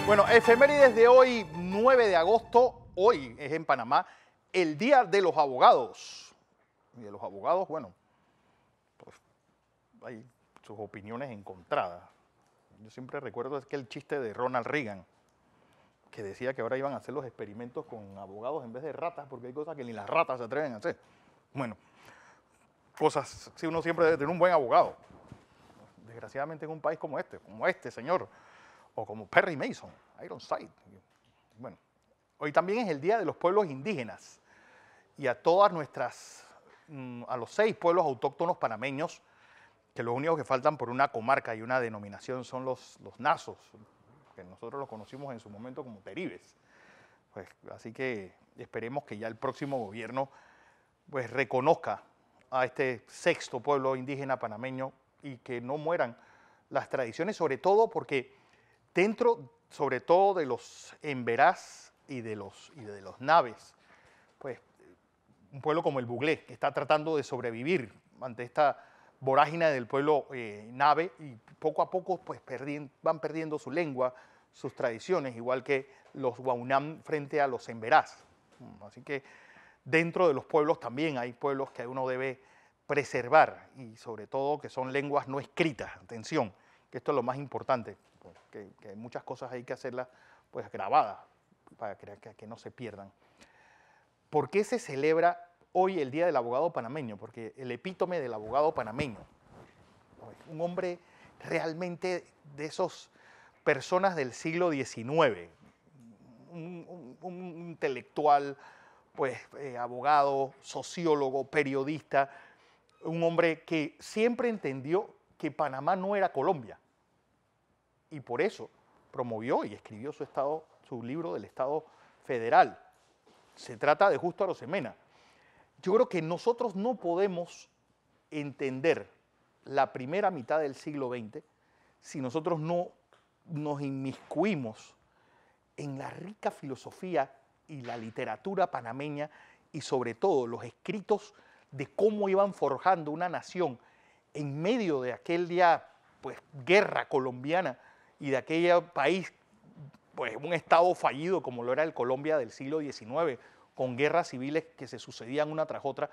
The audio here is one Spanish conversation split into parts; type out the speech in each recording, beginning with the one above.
Bueno, efemérides de hoy, 9 de agosto, hoy es en Panamá, el Día de los Abogados. Y de los abogados, bueno, pues hay sus opiniones encontradas. Yo siempre recuerdo aquel chiste de Ronald Reagan, que decía que ahora iban a hacer los experimentos con abogados en vez de ratas, porque hay cosas que ni las ratas se atreven a hacer. Bueno, cosas, si uno siempre debe tener un buen abogado. Desgraciadamente en un país como este señor, o como Perry Mason, Ironside. Bueno, hoy también es el Día de los Pueblos Indígenas y a todas nuestras, a los 6 pueblos autóctonos panameños, que los únicos que faltan por una comarca y una denominación son los nazos, que nosotros los conocimos en su momento como teribes. Pues, así que esperemos que ya el próximo gobierno pues, reconozca a este 6º pueblo indígena panameño y que no mueran las tradiciones, sobre todo porque dentro, sobre todo de los emberás y de los naves, pues un pueblo como el Buglé, que está tratando de sobrevivir ante esta vorágine del pueblo nave y poco a poco pues van perdiendo su lengua, sus tradiciones, igual que los Guaunam frente a los emberás. Así que dentro de los pueblos también hay pueblos que uno debe preservar y sobre todo que son lenguas no escritas. Atención, que esto es lo más importante, que muchas cosas hay que hacerlas pues grabadas para que no se pierdan. ¿Por qué se celebra hoy el Día del Abogado Panameño? Porque el epítome del abogado panameño, un hombre realmente de esas personas del siglo XIX, un intelectual, pues abogado, sociólogo, periodista, un hombre que siempre entendió que Panamá no era Colombia y por eso promovió y escribió su libro del Estado Federal. Se trata de Justo Arosemena. Yo creo que nosotros no podemos entender la primera mitad del siglo XX si nosotros no nos inmiscuimos en la rica filosofía y la literatura panameña y sobre todo los escritos de cómo iban forjando una nación en medio de aquel día, pues, guerra colombiana y de aquel país, pues, un estado fallido como lo era el Colombia del siglo XIX, con guerras civiles que se sucedían una tras otra.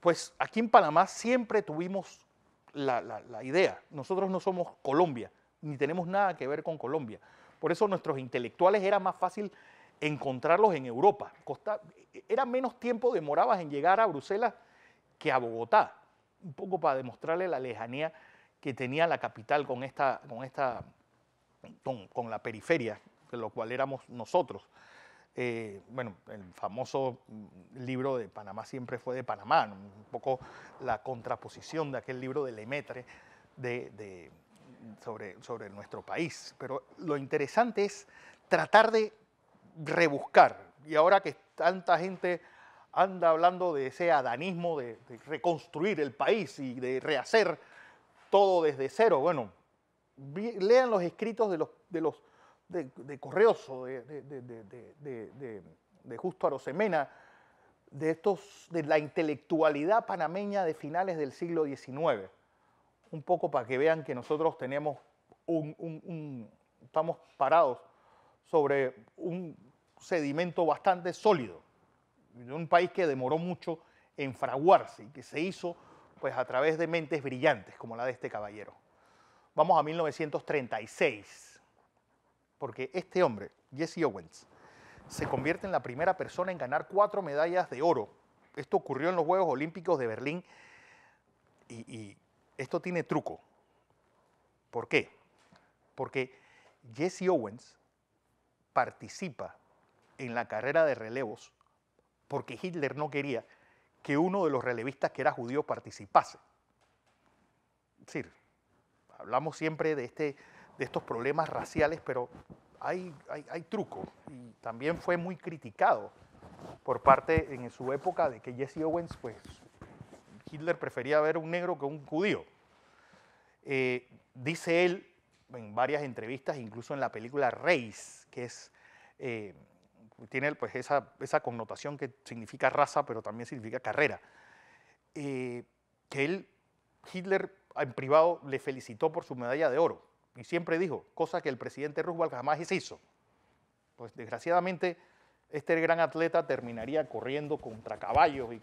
Pues aquí en Panamá siempre tuvimos la idea, nosotros no somos Colombia, ni tenemos nada que ver con Colombia. Por eso nuestros intelectuales era más fácil encontrarlos en Europa. Era menos tiempo demorabas en llegar a Bruselas que a Bogotá, un poco para demostrarle la lejanía que tenía la capital con la periferia, de lo cual éramos nosotros. Bueno, el famoso libro de Panamá siempre fue de Panamá, ¿no? Un poco la contraposición de aquel libro de Lemaitre sobre nuestro país. Pero lo interesante es tratar de rebuscar, y ahora que tanta gente anda hablando de ese adanismo, de reconstruir el país y de rehacer todo desde cero, bueno, lean los escritos de Correoso, de Justo Arosemena, de la intelectualidad panameña de finales del siglo XIX, un poco para que vean que nosotros tenemos estamos parados sobre un sedimento bastante sólido, de un país que demoró mucho en fraguarse y que se hizo pues a través de mentes brillantes como la de este caballero. Vamos a 1936, porque este hombre, Jesse Owens, se convierte en la primera persona en ganar 4 medallas de oro. Esto ocurrió en los Juegos Olímpicos de Berlín y esto tiene truco. ¿Por qué? Porque Jesse Owens participa en la carrera de relevos porque Hitler no quería que uno de los relevistas que era judío participase. Es decir, hablamos siempre de estos problemas raciales, pero hay truco y también fue muy criticado por parte en su época de que Jesse Owens, pues Hitler prefería ver un negro que un judío. Dice él en varias entrevistas, incluso en la película Race, que es, tiene pues esa connotación que significa raza, pero también significa carrera, que Hitler en privado le felicitó por su medalla de oro y siempre dijo, cosa que el presidente Roosevelt jamás hizo, pues desgraciadamente este gran atleta terminaría corriendo contra caballos y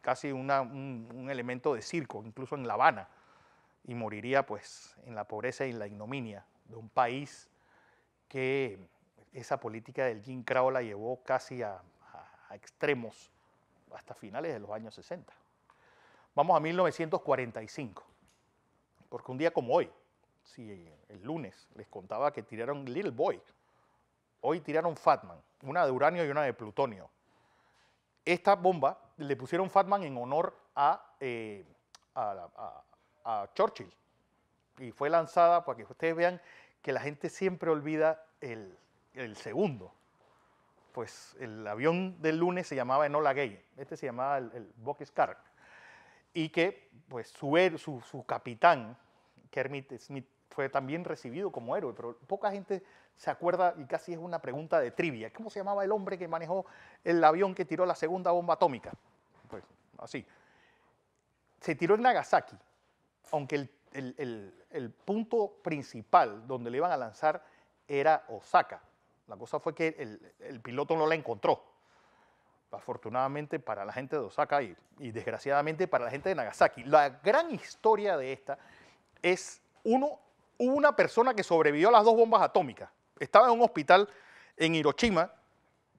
casi un elemento de circo, incluso en La Habana, y moriría pues en la pobreza y en la ignominia de un país que esa política del Jim Crow la llevó casi a extremos hasta finales de los años 60. Vamos a 1945, porque un día como hoy, si el lunes les contaba que tiraron Little Boy, hoy tiraron Fatman, una de uranio y una de plutonio. Esta bomba le pusieron Fatman en honor a Churchill y fue lanzada para que ustedes vean que la gente siempre olvida el segundo. Pues el avión del lunes se llamaba Enola Gay, este se llamaba el Bockscar, y que pues su capitán, Kermit Smith, fue también recibido como héroe, pero poca gente se acuerda y casi es una pregunta de trivia. ¿Cómo se llamaba el hombre que manejó el avión que tiró la segunda bomba atómica? Pues así. Se tiró en Nagasaki, aunque el punto principal donde le iban a lanzar era Osaka. La cosa fue que el piloto no la encontró. Afortunadamente para la gente de Osaka y desgraciadamente para la gente de Nagasaki. La gran historia de esta es, hubo una persona que sobrevivió a las dos bombas atómicas. Estaba en un hospital en Hiroshima,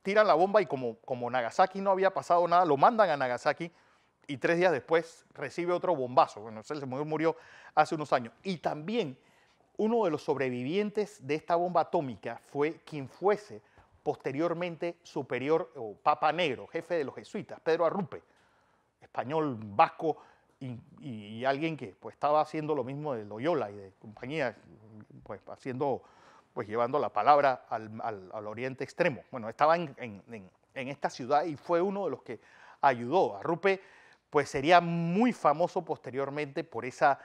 tiran la bomba y como Nagasaki no había pasado nada, lo mandan a Nagasaki y 3 días después recibe otro bombazo. Bueno, él murió hace unos años. Y también uno de los sobrevivientes de esta bomba atómica fue quien fuese posteriormente superior o Papa Negro, jefe de los jesuitas, Pedro Arrupe, español vasco y alguien que pues, estaba haciendo lo mismo de Loyola y de compañía, pues llevando la palabra al Oriente Extremo. Bueno, estaba en esta ciudad y fue uno de los que ayudó. Arrupe pues sería muy famoso posteriormente por esa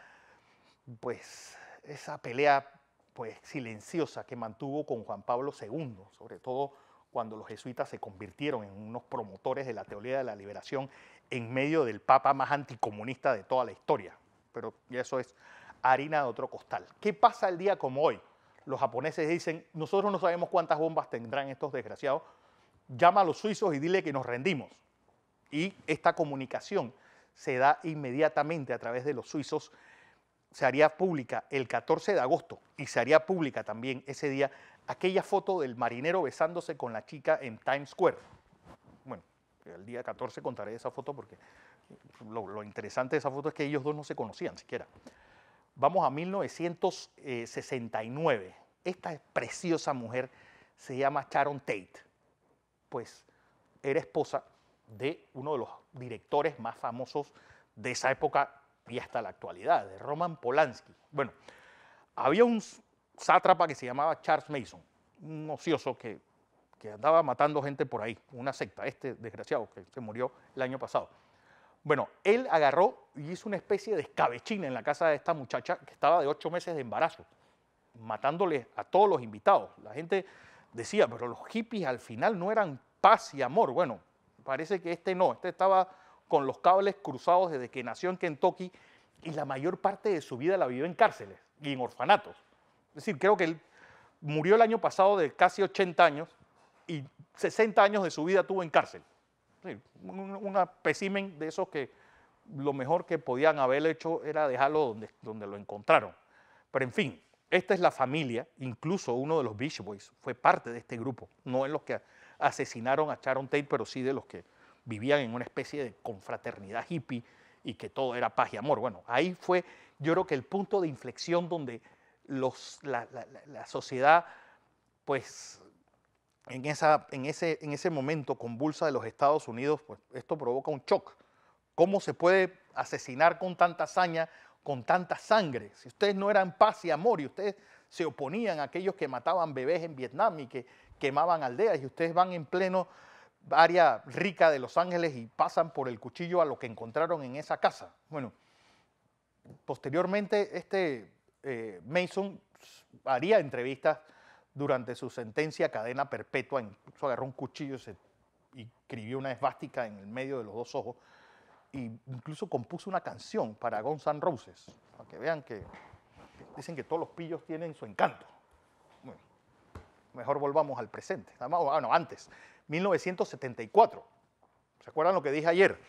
pelea pues silenciosa que mantuvo con Juan Pablo II, sobre todo cuando los jesuitas se convirtieron en unos promotores de la teoría de la liberación en medio del papa más anticomunista de toda la historia. Pero ya eso es harina de otro costal. ¿Qué pasa el día como hoy? Los japoneses dicen, nosotros no sabemos cuántas bombas tendrán estos desgraciados, llama a los suizos y dile que nos rendimos. Y esta comunicación se da inmediatamente a través de los suizos. Se haría pública el 14 de agosto y se haría pública también ese día aquella foto del marinero besándose con la chica en Times Square. Bueno, el día 14 contaré esa foto porque lo interesante de esa foto es que ellos dos no se conocían siquiera. Vamos a 1969. Esta preciosa mujer se llama Sharon Tate. Pues era esposa de uno de los directores más famosos de esa época y hasta la actualidad, de Roman Polanski. Bueno, había un sátrapa que se llamaba Charles Mason, un ocioso que andaba matando gente por ahí, una secta, este desgraciado que se murió el año pasado. Bueno, él agarró y hizo una especie de escabechina en la casa de esta muchacha que estaba de 8 meses de embarazo, matándole a todos los invitados. La gente decía, pero los hippies al final no eran paz y amor. Bueno, parece que este estaba con los cables cruzados desde que nació en Kentucky y la mayor parte de su vida la vivió en cárceles y en orfanatos. Es decir, creo que él murió el año pasado de casi 80 años y 60 años de su vida tuvo en cárcel. Es decir, un espécimen de esos que lo mejor que podían haber hecho era dejarlo donde lo encontraron. Pero en fin, esta es la familia, incluso uno de los Beach Boys fue parte de este grupo, no en los que asesinaron a Sharon Tate, pero sí de los que vivían en una especie de confraternidad hippie y que todo era paz y amor. Bueno, ahí fue, yo creo que el punto de inflexión donde la sociedad, pues, en ese momento convulsa de los Estados Unidos, pues esto provoca un shock. ¿Cómo se puede asesinar con tanta hazaña, con tanta sangre? Si ustedes no eran paz y amor y ustedes se oponían a aquellos que mataban bebés en Vietnam y que quemaban aldeas y ustedes van en pleno área rica de Los Ángeles y pasan por el cuchillo a lo que encontraron en esa casa. Bueno, posteriormente Mason haría entrevistas durante su sentencia a cadena perpetua, incluso agarró un cuchillo y escribió una esvástica en el medio de los dos ojos e incluso compuso una canción para Guns N' Roses, para que vean que dicen que todos los pillos tienen su encanto. Bueno, mejor volvamos al presente. Bueno, antes, 1974. ¿Se acuerdan lo que dije ayer?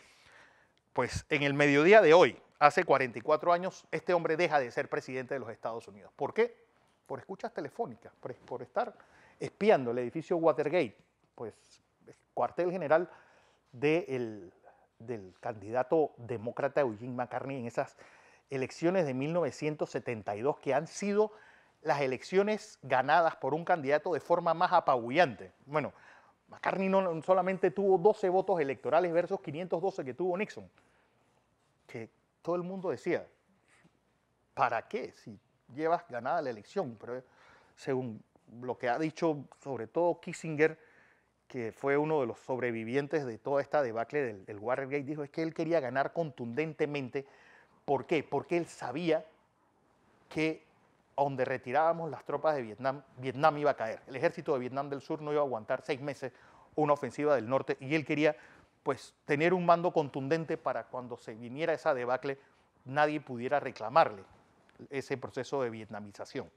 Pues en el mediodía de hoy, hace 44 años, este hombre deja de ser presidente de los Estados Unidos. ¿Por qué? Por escuchas telefónicas, por estar espiando el edificio Watergate, pues cuartel general del candidato demócrata Eugene McCarthy en esas elecciones de 1972, que han sido las elecciones ganadas por un candidato de forma más apabullante. Bueno, McCarthy no solamente tuvo 12 votos electorales versus 512 que tuvo Nixon, que todo el mundo decía, ¿para qué si llevas ganada la elección? Pero según lo que ha dicho sobre todo Kissinger, que fue uno de los sobrevivientes de toda esta debacle del Watergate, dijo es que él quería ganar contundentemente. ¿Por qué? Porque él sabía que donde retirábamos las tropas de Vietnam, Vietnam iba a caer. El ejército de Vietnam del Sur no iba a aguantar 6 meses una ofensiva del norte y él quería pues tener un mando contundente para cuando se viniera esa debacle nadie pudiera reclamarle ese proceso de vietnamización.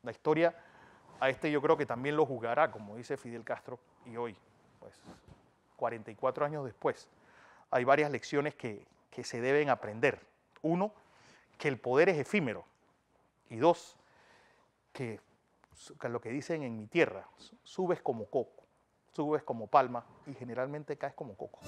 La historia a yo creo que también lo jugará, como dice Fidel Castro, y hoy, pues 44 años después, hay varias lecciones que se deben aprender. Uno, que el poder es efímero. Y dos, que lo que dicen en mi tierra, subes como coco, subes como palma y generalmente caes como coco.